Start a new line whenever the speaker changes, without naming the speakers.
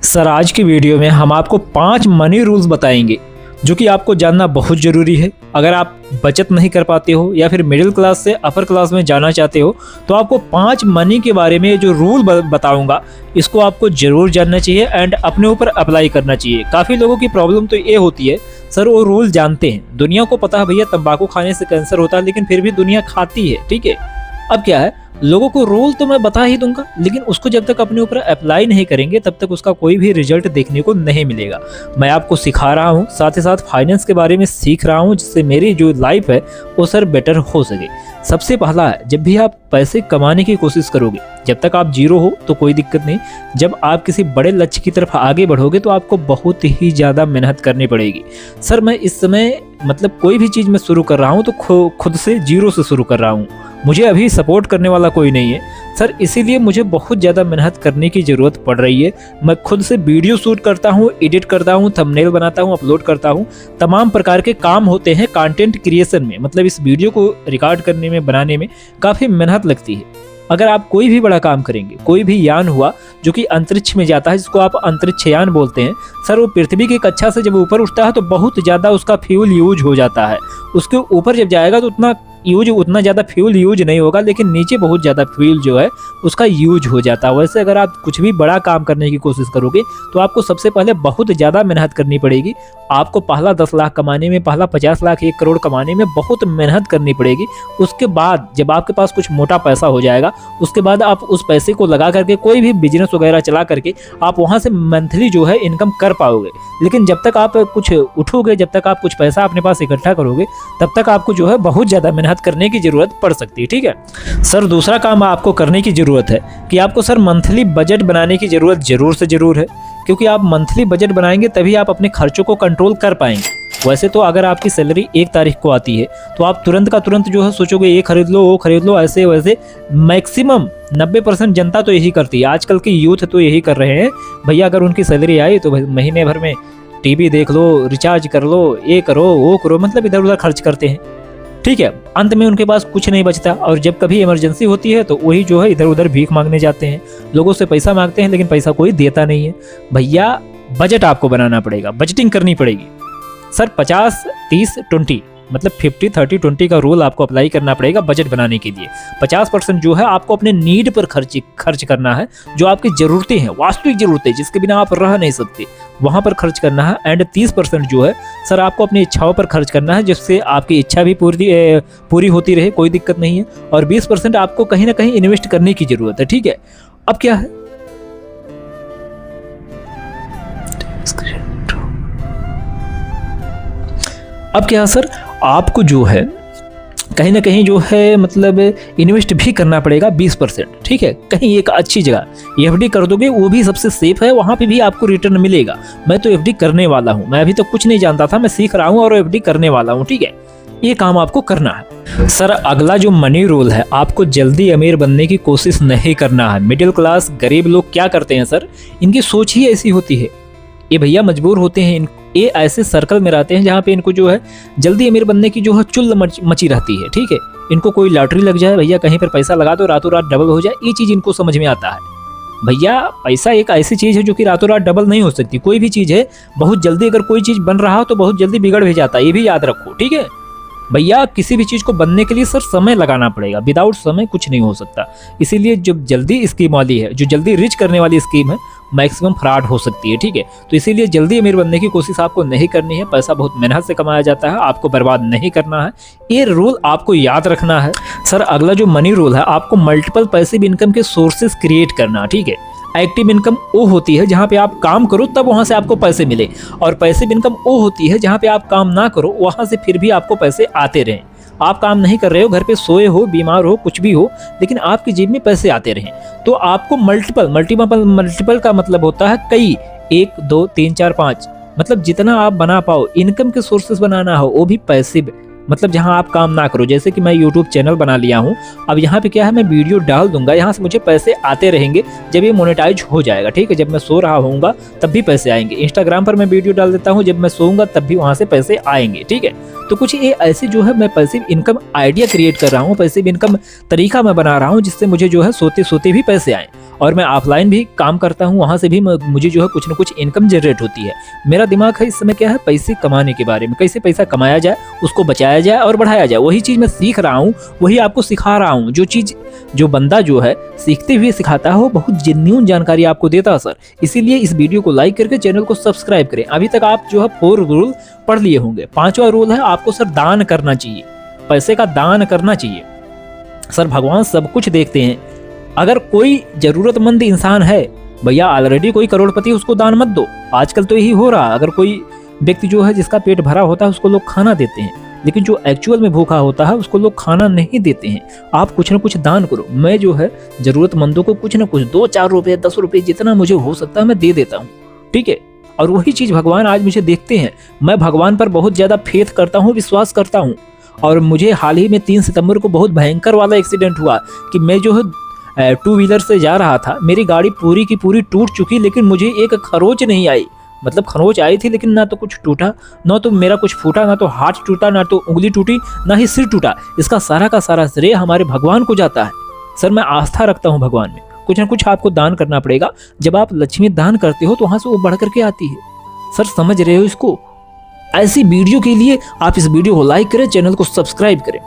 Sir आज की video में हम आपको 5 मनी रूल्स बताएंगे जो कि आपको जानना बहुत ज़रूरी है। अगर आप बचत नहीं कर पाते हो या फिर मिडिल क्लास से अपर क्लास में जाना चाहते हो तो आपको 5 मनी के बारे में जो रूल बताऊंगा इसको आपको ज़रूर जानना चाहिए एंड अपने ऊपर अप्लाई करना चाहिए। काफ़ी लोगों की प्रॉब्लम तो ये होती है सर वो रूल जानते हैं, दुनिया को पता है भैया तंबाकू खाने से कैंसर होता है लेकिन फिर भी दुनिया खाती है। ठीक है, अब क्या है लोगों को रूल तो मैं बता ही दूंगा लेकिन उसको जब तक अपने ऊपर अप्लाई नहीं करेंगे तब तक उसका कोई भी रिजल्ट देखने को नहीं मिलेगा। मैं आपको सिखा रहा हूँ, साथ ही साथ फाइनेंस के बारे में सीख रहा हूँ जिससे मेरी जो लाइफ है वो सर बेटर हो सके। सबसे पहला है, जब भी आप पैसे कमाने की कोशिश करोगे, जब तक आप जीरो हो तो कोई दिक्कत नहीं, जब आप किसी बड़े लक्ष्य की तरफ आगे बढ़ोगे तो आपको बहुत ही ज़्यादा मेहनत करनी पड़ेगी। सर मैं इस समय कोई भी चीज़ मैं शुरू कर रहा हूँ तो खुद से जीरो से शुरू कर रहा हूँ, मुझे अभी सपोर्ट करने वाला कोई नहीं है सर, इसीलिए मुझे बहुत ज़्यादा मेहनत करने की ज़रूरत पड़ रही है। मैं खुद से वीडियो शूट करता हूँ, एडिट करता हूँ, थंबनेल बनाता हूँ, अपलोड करता हूँ, तमाम प्रकार के काम होते हैं कंटेंट क्रिएशन में। इस वीडियो को रिकॉर्ड करने में, बनाने में काफ़ी मेहनत लगती है। अगर आप कोई भी बड़ा काम करेंगे, कोई भी यान हुआ जो कि अंतरिक्ष में जाता है जिसको आप अंतरिक्ष यान बोलते हैं सर, वो पृथ्वी की कक्षा से जब ऊपर उठता है तो बहुत ज़्यादा उसका फ्यूल यूज हो जाता है। उसके ऊपर जब जाएगा तो उतना ज़्यादा फ्यूल यूज नहीं होगा लेकिन नीचे बहुत ज़्यादा फ्यूल जो है उसका यूज हो जाता है। वैसे अगर आप कुछ भी बड़ा काम करने की कोशिश करोगे तो आपको सबसे पहले बहुत ज़्यादा मेहनत करनी पड़ेगी। आपको पहला 10 लाख कमाने में, पहला 50 लाख, 1 करोड़ कमाने में बहुत मेहनत करनी पड़ेगी। उसके बाद जब आपके पास कुछ मोटा पैसा हो जाएगा उसके बाद आप उस पैसे को लगा करके कोई भी बिजनेस वगैरह चला करके आप वहाँ से मंथली जो है इनकम कर पाओगे। लेकिन जब तक आप कुछ उठोगे, जब तक आप कुछ पैसा अपने पास इकट्ठा करोगे तब तक आपको जो है बहुत ज़्यादा मेहनत करने की ज़रूरत पड़ सकती है। ठीक है सर, दूसरा काम आपको करने की ज़रूरत है कि आपको सर मंथली बजट बनाने की ज़रूरत ज़रूर से ज़रूर है, क्योंकि आप मंथली बजट बनाएंगे तभी आप अपने खर्चों को कंट्रोल कर पाएंगे। वैसे तो अगर आपकी सैलरी 1 तारीख को आती है तो आप तुरंत का तुरंत जो है सोचोगे ये खरीद लो, वो खरीद लो, ऐसे वैसे मैक्सिमम 90% जनता तो यही करती है। आजकल की यूथ तो यही कर रहे हैं भैया, अगर उनकी सैलरी आई तो महीने भर में टीवी देख लो, रिचार्ज कर लो, ये करो वो करो, इधर उधर खर्च करते हैं। ठीक है, अंत में उनके पास कुछ नहीं बचता और जब कभी इमरजेंसी होती है तो वही जो है इधर उधर भीख मांगने जाते हैं, लोगों से पैसा मांगते हैं लेकिन पैसा कोई देता नहीं है। भैया बजट आपको बनाना पड़ेगा, बजटिंग करनी पड़ेगी सर। 50-30-20 50-30-20 का रूल आपको अप्लाई करना पड़ेगा बजट बनाने के लिए। 50% जो है आपको अपने नीड पर खर्च करना है, जो आपकी ज़रूरतें हैं, वास्तविक ज़रूरतें जिसके बिना आप रह नहीं सकते, वहाँ पर खर्च करना है। एंड 30% जो है सर आपको अपनी इच्छाओं पर खर्च करना है जिससे आपकी इच्छा भी पूरी होती रहे, कोई दिक्कत नहीं है। और 20% आपको कहीं ना कहीं इन्वेस्ट करने की ज़रूरत है। ठीक है, अब क्या है सर, आपको जो है कहीं ना कहीं जो है इन्वेस्ट भी करना पड़ेगा 20%। ठीक है, कहीं एक अच्छी जगह एफडी कर दोगे वो भी सबसे सेफ है, वहाँ पे भी आपको रिटर्न मिलेगा। मैं तो एफडी करने वाला हूँ, मैं अभी तो कुछ नहीं जानता था, मैं सीख रहा हूँ और एफडी करने वाला हूँ। ठीक है, ये काम आपको करना है। सर अगला जो मनी रूल है, आपको जल्दी अमीर बनने की कोशिश नहीं करना है। मिडिल क्लास गरीब लोग क्या करते हैं सर, इनकी सोच ही ऐसी होती है, ये भैया मजबूर होते हैं, ये ऐसे सर्कल में रहते हैं जहाँ पे इनको जो है जल्दी अमीर बनने की जो है चुल मची रहती है। ठीक है, इनको कोई लॉटरी लग जाए भैया, कहीं पर पैसा लगा दो रातों रात डबल हो जाए, ये चीज़ इनको समझ में आता है। भैया पैसा एक ऐसी चीज़ है जो कि रातों रात डबल नहीं हो सकती। कोई भी चीज़ है बहुत जल्दी, अगर कोई चीज़ बन रहा हो तो बहुत जल्दी बिगड़ भी जाता है, ये भी याद रखो। ठीक है भैया, किसी भी चीज़ को बनने के लिए सर समय लगाना पड़ेगा, विदाउट समय कुछ नहीं हो सकता। इसीलिए जो जल्दी स्कीम वाली है, जो जल्दी रिच करने वाली स्कीम है, मैक्सिमम फ्रॉड हो सकती है। ठीक है, तो इसीलिए जल्दी अमीर बनने की कोशिश आपको नहीं करनी है। पैसा बहुत मेहनत से कमाया जाता है, आपको बर्बाद नहीं करना है, ये रूल आपको याद रखना है। सर अगला जो मनी रूल है, आपको मल्टीपल पैसिव इनकम के सोर्सेज क्रिएट करना। ठीक है, एक्टिव इनकम वो होती है जहाँ पे आप काम करो तब वहाँ से आपको पैसे मिले, और पैसिव इनकम वो होती है जहाँ पे आप काम ना करो वहाँ से फिर भी आपको पैसे आते रहें। आप काम नहीं कर रहे हो, घर पे सोए हो, बीमार हो, कुछ भी हो, लेकिन आपकी जेब में पैसे आते रहें। तो आपको मल्टीपल का मतलब होता है कई, 1 2 3 4 5, जितना आप बना पाओ इनकम के सोर्सेस बनाना हो, वो भी पैसिव, मतलब जहां आप काम ना करो। जैसे कि मैं यूट्यूब चैनल बना लिया हूं, अब यहाँ पे क्या है, मैं वीडियो डाल दूंगा, यहाँ से मुझे पैसे आते रहेंगे जब ये मोनेटाइज हो जाएगा, ठीक है। जब मैं सो रहा होऊंगा तब भी पैसे आएंगे। इंस्टाग्राम पर मैं वीडियो डाल देता हूँ, जब मैं सोऊंगा तब भी वहाँ से पैसे आएंगे, ठीक है। तो कुछ ये ऐसे जो है मैं पैसिव इनकम आइडिया क्रिएट कर रहा हूँ, पैसिव इनकम तरीका मैं बना रहा हूँ, जिससे मुझे जो है सोते सोते भी पैसे आए। और मैं ऑफलाइन भी काम करता हूँ, वहाँ से भी मुझे जो है कुछ ना कुछ इनकम जनरेट होती है। मेरा दिमाग है इस समय क्या है, पैसे कमाने के बारे में, कैसे पैसा कमाया जाए, उसको बचाया जाए और बढ़ाया जाए। वही चीज़ मैं सीख रहा हूँ, वही आपको सिखा रहा हूँ। जो चीज़ जो बंदा जो है सीखते हुए सिखाता है वो बहुत जेन्युइन जानकारी आपको देता है सर। इसीलिए इस वीडियो को लाइक करके चैनल को सब्सक्राइब करें। अभी तक आप जो है 4 रूल पढ़ लिए होंगे। 5वां रूल है आपको सर दान करना चाहिए, पैसे का दान करना चाहिए। सर भगवान सब कुछ देखते हैं। अगर कोई जरूरतमंद इंसान है भैया, ऑलरेडी कोई करोड़पति, उसको दान मत दो। आजकल तो यही हो रहा, अगर कोई व्यक्ति जो है जिसका पेट भरा होता है उसको लोग खाना देते हैं, लेकिन जो एक्चुअल में भूखा होता है उसको लोग खाना नहीं देते हैं। आप कुछ ना कुछ दान करो। मैं जो है जरूरतमंदों को कुछ ना कुछ 2-4 रुपए 10 रुपए जितना मुझे हो सकता है मैं दे देता हूँ, ठीक है। और वही चीज़ भगवान आज मुझे देखते हैं। मैं भगवान पर बहुत ज़्यादा फेथ करता हूँ, विश्वास करता हूँ। और मुझे हाल ही में 3 सितंबर को बहुत भयंकर वाला एक्सीडेंट हुआ कि मैं जो है 2 व्हीलर से जा रहा था, मेरी गाड़ी पूरी की पूरी टूट चुकी, लेकिन मुझे एक खरोच नहीं आई। मतलब खरोच आई थी लेकिन ना तो कुछ टूटा, ना तो मेरा कुछ फूटा, ना तो हाथ टूटा, ना तो उंगली टूटी, ना ही सिर टूटा। इसका सारा का सारा श्रेय हमारे भगवान को जाता है। सर मैं आस्था रखता हूँ भगवान में। कुछ ना कुछ आपको दान करना पड़ेगा। जब आप लक्ष्मी दान करते हो तो वहाँ से वो बढ़ करके आती है। सर समझ रहे हो इसको? ऐसी वीडियो के लिए आप इस वीडियो को लाइक करें, चैनल को सब्सक्राइब करें।